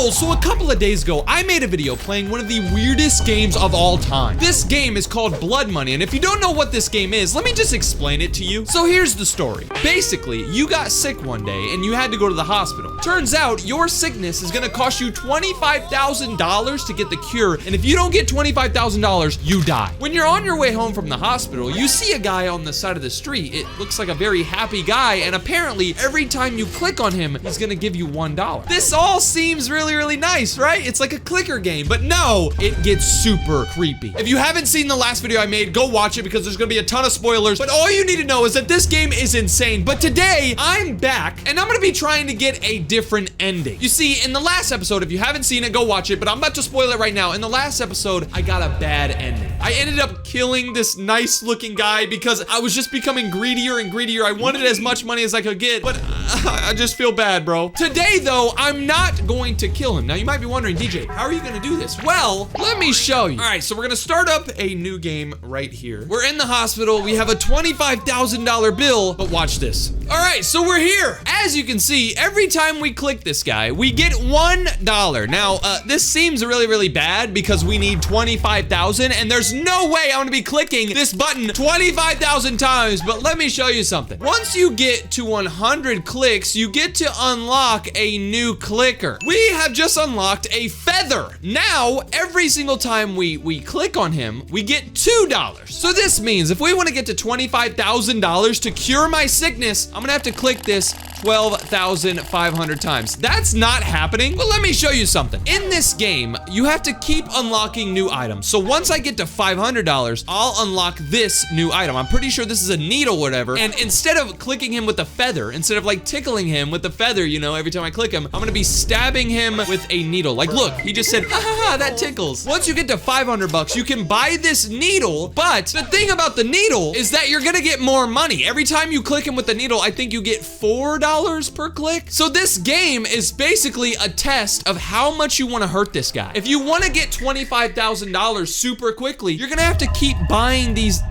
Yo, so a couple of days ago, I made a video playing one of the weirdest games of all time. This game is called Bloodmoney, and if you don't know what this game is, let me just explain it to you. So here's the story. Basically, you got sick one day and you had to go to the hospital. Turns out your sickness is gonna cost you $25,000 to get the cure, and if you don't get $25,000, you die. When you're on your way home from the hospital, you see a guy on the side of the street. It looks like a very happy guy, and apparently every time you click on him, he's gonna give you $1. This all seems really nice, right? It's like a clicker game, but no, it gets super creepy. If you haven't seen the last video I made, go watch it because there's gonna be a ton of spoilers, but all you need to know is that this game is insane. But today, I'm back, and I'm gonna be trying to get a different ending. You see, in the last episode, if you haven't seen it, go watch it, but I'm about to spoil it right now. In the last episode, I got a bad ending. I ended up killing this nice looking guy because I was just becoming greedier and greedier. I wanted as much money as I could get, but I just feel bad, bro. Today, though, I'm not going to kill him. Now, you might be wondering, DJ, how are you gonna do this? Well, let me show you. All right, so we're gonna start up a new game right here. We're in the hospital. We have a $25,000 bill, but watch this. All right, so we're here. As you can see, every time we click this guy, we get $1. Now, this seems really bad because we need 25,000, and there's no way I'm gonna be clicking this button 25,000 times, but let me show you something. Once you get to 100 clicks, you get to unlock a new clicker. We have just unlocked a feather. Now, every single time we click on him, we get $2. So this means if we want to get to $25,000 to cure my sickness, I'm gonna have to click this 12,500 times. That's not happening, but let me show you something. In this game, you have to keep unlocking new items. So once I get to $500, I'll unlock this new item. I'm pretty sure this is a needle or whatever. And instead of clicking him with a feather, instead of like tickling him with the feather, you know, every time I click him, I'm gonna be stabbing him with a needle. Like, look, he just said, ha ha ha, that tickles. Once you get to 500 bucks, you can buy this needle, but the thing about the needle is that you're gonna get more money. Every time you click him with the needle, I think you get $4 per click. So this game is basically a test of how much you want to hurt this guy. If you want to get $25,000 super quickly, you're gonna have to keep buying these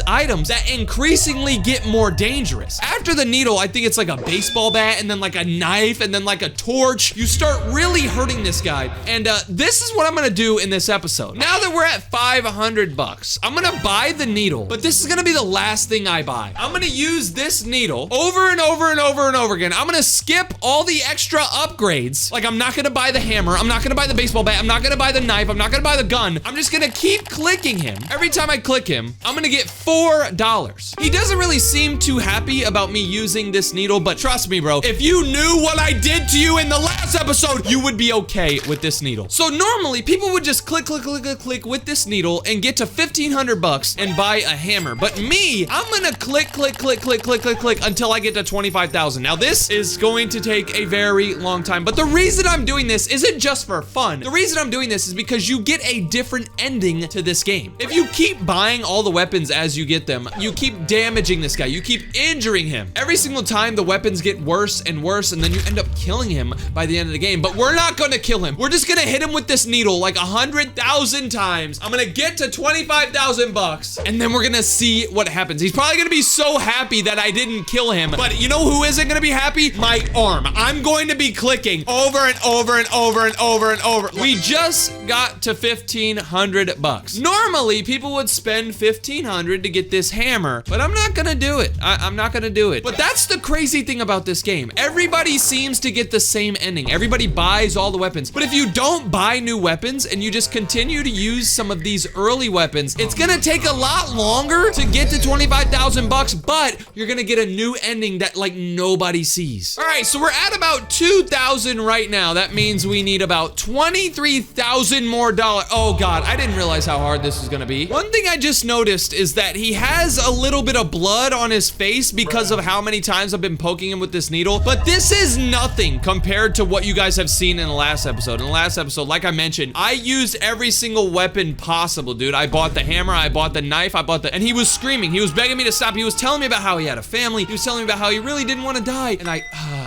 items that increasingly get more dangerous. After the needle, I think it's like a baseball bat, and then like a knife, and then like a torch. You start really hurting this guy, and this is what I'm gonna do in this episode. Now that we're at 500 bucks, I'm gonna buy the needle, but this is gonna be the last thing I buy. I'm gonna use this needle over and over again. I'm gonna skip all the extra upgrades. Like, I'm not gonna buy the hammer. I'm not gonna buy the baseball bat. I'm not gonna buy the knife. I'm not gonna buy the gun. I'm just gonna keep clicking him. Every time I click him, I'm gonna get $4. He doesn't really seem too happy about me using this needle, but trust me, bro, if you knew what I did to you in the last episode, you would be okay with this needle. So normally, people would just click with this needle and get to 1,500 bucks and buy a hammer. But me, I'm gonna click until I get to 25,000. Now, this is going to take a very long time, but the reason I'm doing this isn't just for fun. The reason I'm doing this is because you get a different ending to this game. If you keep buying all the weapons as you get them, you keep damaging this guy, you keep injuring him. Every single time the weapons get worse and worse, and then you end up killing him by the end of the game. But we're not gonna kill him. We're just gonna hit him with this needle like 100,000 times. I'm gonna get to 25,000 bucks, and then we're gonna see what happens. He's probably gonna be so happy that I didn't kill him, but you know who isn't gonna be happy? My arm. I'm going to be clicking over and over. We just got to 1,500 bucks. Normally, people would spend 1,500 to get this hammer, but I'm not gonna do it. I'm not gonna do it. But that's the crazy thing about this game. Everybody seems to get the same ending. Everybody buys all the weapons. But if you don't buy new weapons and you just continue to use some of these early weapons, it's gonna take a lot longer to get to 25,000 bucks, but you're gonna get a new ending that like nobody sees. All right, so we're at about 2,000 right now. That means we need about 23,000 more dollars. Oh God, I didn't realize how hard this is gonna be. One thing I just noticed is that he has a little bit of blood on his face because of how many times I've been poking him with this needle, but this is nothing compared to what you guys have seen in the last episode. In the last episode, like I mentioned, I used every single weapon possible, dude. I bought the hammer, I bought the knife, and he was screaming. He was begging me to stop. He was telling me about how he had a family. He was telling me about how he really didn't want to die, and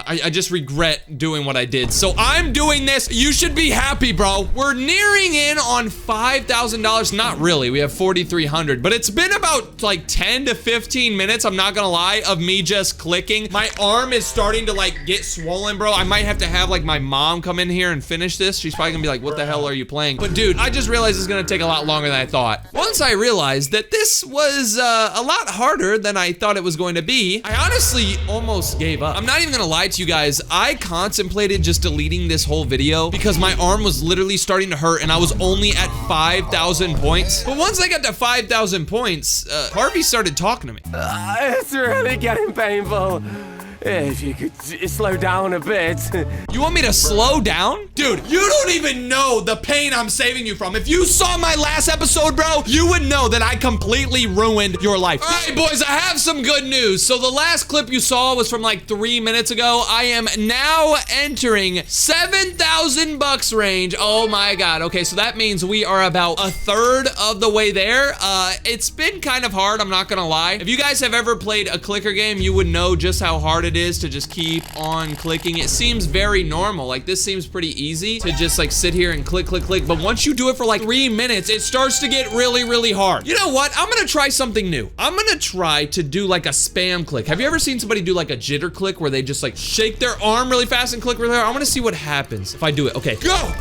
I just regret doing what I did. So I'm doing this. You should be happy, bro. We're nearing in on $5,000. Not really. We have 4,300, but it's been about like 10 to 15 minutes. I'm not gonna lie, of me just clicking. My arm is starting to like get swollen, bro. I might have to have like my mom come in here and finish this. She's probably gonna be like, what the hell are you playing? But dude, I just realized it's gonna take a lot longer than I thought. Once I realized that this was a lot harder than I thought it was going to be, I honestly almost gave up. I'm not even gonna lie to you guys. I contemplated just deleting this whole video because my arm was literally starting to hurt and I was only at 5,000 points. But once I got to 5,000 points, Harvey started talking to me. It's really getting painful. If you could slow down a bit. You want me to slow down? Dude, you don't even know the pain I'm saving you from. If you saw my last episode, bro, you would know that I completely ruined your life. All right, boys, I have some good news. So the last clip you saw was from like 3 minutes ago. I am now entering 7,000 bucks range. Oh my God. Okay, so that means we are about a third of the way there. It's been kind of hard, I'm not gonna lie. If you guys have ever played a clicker game, you would know just how hard it is to just keep on clicking. It seems very normal. Like this seems pretty easy to just like sit here and click, click, click. But once you do it for like 3 minutes, it starts to get really, really hard. You know what? I'm gonna try something new. I'm gonna try to do like a spam click. Have you ever seen somebody do like a jitter click where they just like shake their arm really fast and click really hard? I wanna see what happens if I do it. Okay, go!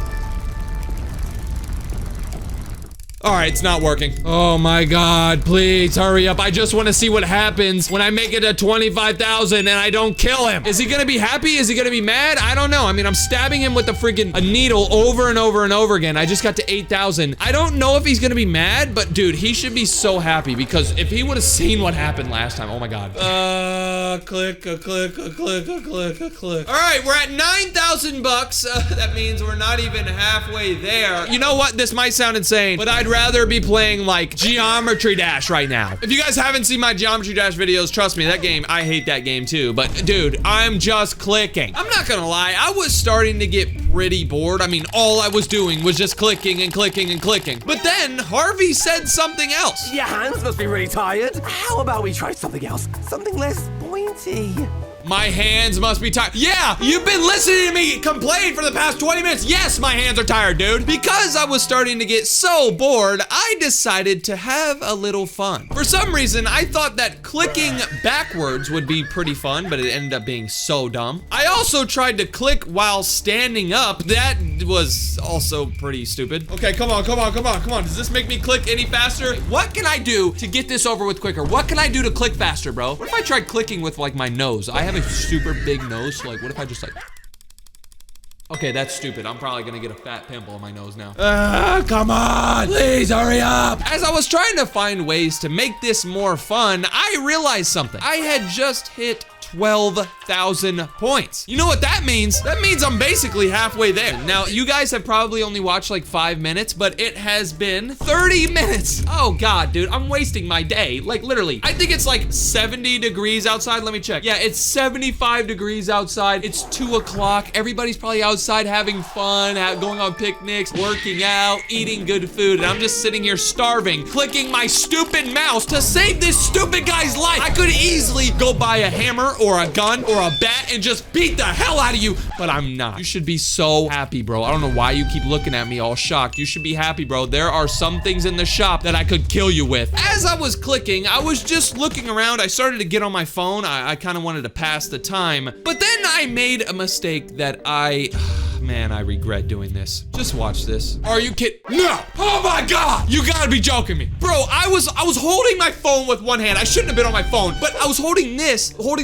All right, it's not working. Oh my God, please hurry up. I just want to see what happens when I make it to 25,000 and I don't kill him. Is he gonna be happy? Is he gonna be mad? I don't know. I mean, I'm stabbing him with a needle over and over and over again. I just got to 8,000. I don't know if he's gonna be mad, but dude, he should be so happy because if he would have seen what happened last time, oh my God. Click, a click, a click, a click, a click. All right, we're at 9,000 bucks. That means we're not even halfway there. You know what? This might sound insane, but I'd rather be playing like Geometry Dash right now. If you guys haven't seen my Geometry Dash videos, trust me, that game, I hate that game too. But dude, I'm just clicking. I'm not gonna lie, I was starting to get pretty bored. I mean, all I was doing was just clicking and clicking and clicking. But then Harvey said something else. Your hands must be really tired. How about we try something else? Something less pointy. My hands must be tired. Yeah, you've been listening to me complain for the past 20 minutes. Yes, my hands are tired, dude. Because I was starting to get so bored, I decided to have a little fun. For some reason, I thought that clicking backwards would be pretty fun, but it ended up being so dumb. I also tried to click while standing up. That was also pretty stupid. Okay, come on, come on, come on, come on. Does this make me click any faster? What can I do to get this over with quicker? What can I do to click faster, bro? What if I tried clicking with like my nose? I have a super big nose, so like what if I just like, okay, that's stupid. I'm probably gonna get a fat pimple on my nose now. Come on, please hurry up. As I was trying to find ways to make this more fun, I realized something. I had just hit 12,000 points. You know what that means? That means I'm basically halfway there. Now, you guys have probably only watched like 5 minutes, but it has been 30 minutes. Oh God, dude, I'm wasting my day. Like literally, I think it's like 70 degrees outside. Let me check. Yeah, it's 75 degrees outside. It's 2 o'clock. Everybody's probably outside having fun, going on picnics, working out, eating good food. And I'm just sitting here starving, clicking my stupid mouse to save this stupid guy's life. I could easily go buy a hammer or a gun or a bat and just beat the hell out of you, but I'm not. You should be so happy, bro. I don't know why you keep looking at me all shocked. You should be happy, bro. There are some things in the shop that I could kill you with. As I was clicking, I was just looking around. I started to get on my phone. I kind of wanted to pass the time, but then I made a mistake that man, I regret doing this. Just watch this. Are you kidding? No! Oh my God! You gotta be joking me. Bro, I was holding my phone with one hand. I shouldn't have been on my phone, but I was holding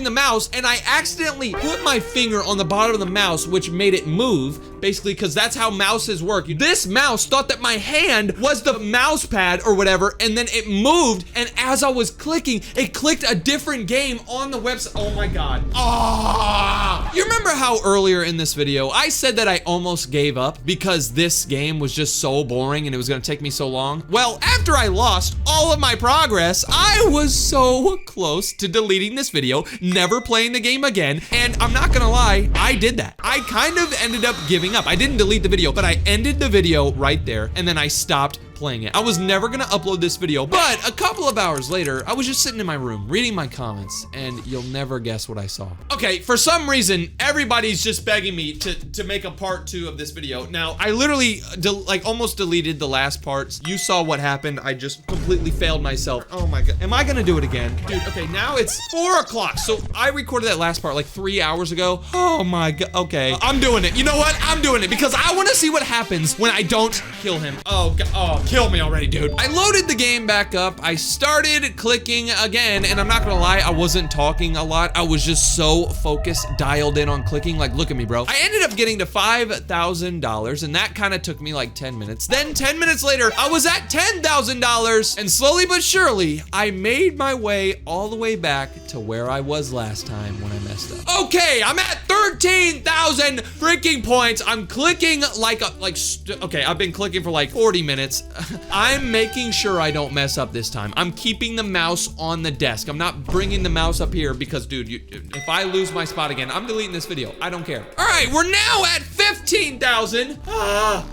the mouse, and I accidentally put my finger on the bottom of the mouse, which made it move, basically, because that's how mouses work. This mouse thought that my hand was the mouse pad or whatever, and then it moved, and as I was clicking, it clicked a different game on the website. Oh my God. Ah! You remember how earlier in this video, I said that I almost gave up because this game was just so boring and it was gonna take me so long? Well, after I lost all of my progress, I was so close to deleting this video, never playing the game again, and I'm not gonna lie, I did that. I kind of ended up giving up. I didn't delete the video, but I ended the video right there, and then I stopped playing it. I was never gonna upload this video, but a couple of hours later, I was just sitting in my room reading my comments, and you'll never guess what I saw. Okay, for some reason, everybody's just begging me to make a part 2 of this video. Now, I literally like almost deleted the last parts. You saw what happened. I just completely failed myself. Oh my God. Am I gonna do it again? Dude, okay, now it's 4 o'clock. So I recorded that last part like 3 hours ago. Oh my God. Okay, I'm doing it. You know what? I'm doing it because I want to see what happens when I don't kill him. Oh God. Oh, kill me already, dude. I loaded the game back up. I started clicking again, and I'm not gonna lie, I wasn't talking a lot. I was just so focused, dialed in on clicking. Like, look at me, bro. I ended up getting to $5,000, and that kind of took me like 10 minutes. Then 10 minutes later, I was at $10,000, and slowly but surely, I made my way all the way back to where I was last time when I messed up. Okay, I'm at 13,000 freaking points. I'm clicking okay, I've been clicking for like 40 minutes. I'm making sure I don't mess up this time. I'm keeping the mouse on the desk. I'm not bringing the mouse up here because, dude, if I lose my spot again, I'm deleting this video. I don't care. All right, we're now at 15,000.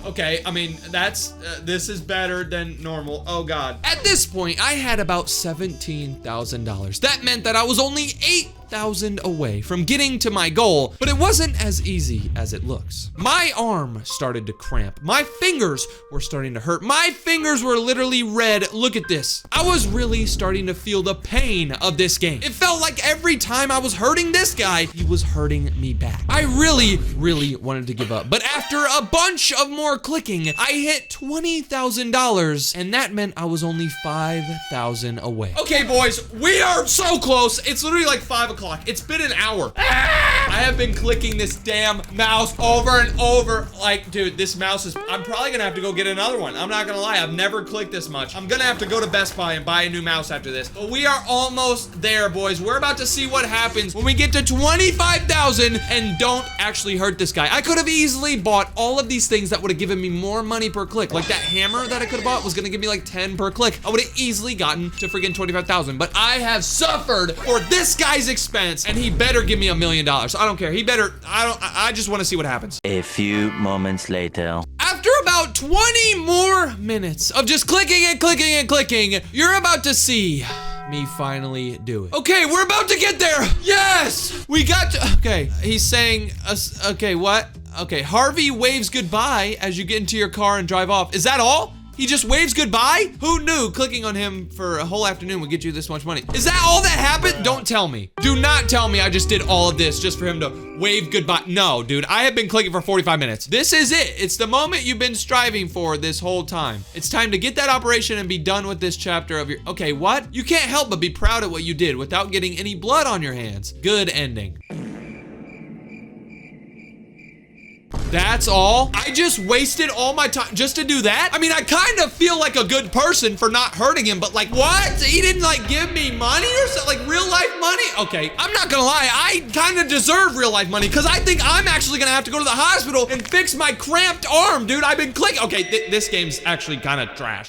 Okay, I mean, this is better than normal. Oh God. At this point, I had about $17,000. That meant that I was only 8,000 away from getting to my goal, but it wasn't as easy as it looks. My arm started to cramp. My fingers were starting to hurt. My fingers were literally red. Look at this. I was really starting to feel the pain of this game. It felt like every time I was hurting this guy, he was hurting me back. I really wanted to give up, but after a bunch of more clicking, I hit $20,000, and that meant I was only 5,000 away. Okay, boys, we are so close. It's literally like 5 o'clock. It's been an hour. I have been clicking this damn mouse over and over. Like, dude, this mouse is, I'm probably gonna have to go get another one. I'm not gonna lie, I've never clicked this much. I'm gonna have to go to Best Buy and buy a new mouse after this. But we are almost there, boys. We're about to see what happens when we get to 25,000 and don't actually hurt this guy. I could have easily bought all of these things that would have given me more money per click. Like that hammer that I could have bought was gonna give me like 10 per click. I would have easily gotten to freaking 25,000, but I have suffered for this guy's expense, and he better give me $1 million. I don't care. He better, I just want to see what happens. A few moments later. After about 20 more minutes of just clicking and clicking and clicking, you're about to see me finally do it. Okay, we're about to get there. Yes, we got to, okay, he's saying, okay, what? Okay, Harvey waves goodbye as you get into your car and drive off. Is that all? He just waves goodbye? Who knew clicking on him for a whole afternoon would get you this much money? Is that all that happened? Don't tell me. Do not tell me I just did all of this just for him to wave goodbye. No, dude, I have been clicking for 45 minutes. This is it. It's the moment you've been striving for this whole time. It's time to get that operation and be done with this chapter of your, okay, what? You can't help but be proud of what you did without getting any blood on your hands. Good ending. That's all? I just wasted all my time just to do that? I mean, I kind of feel like a good person for not hurting him, but like, what? He didn't like give me money or something, like real life money? Okay, I'm not gonna lie, I kind of deserve real life money because I think I'm actually gonna have to go to the hospital and fix my cramped arm, dude. I've been clicking. Okay, this game's actually kind of trash.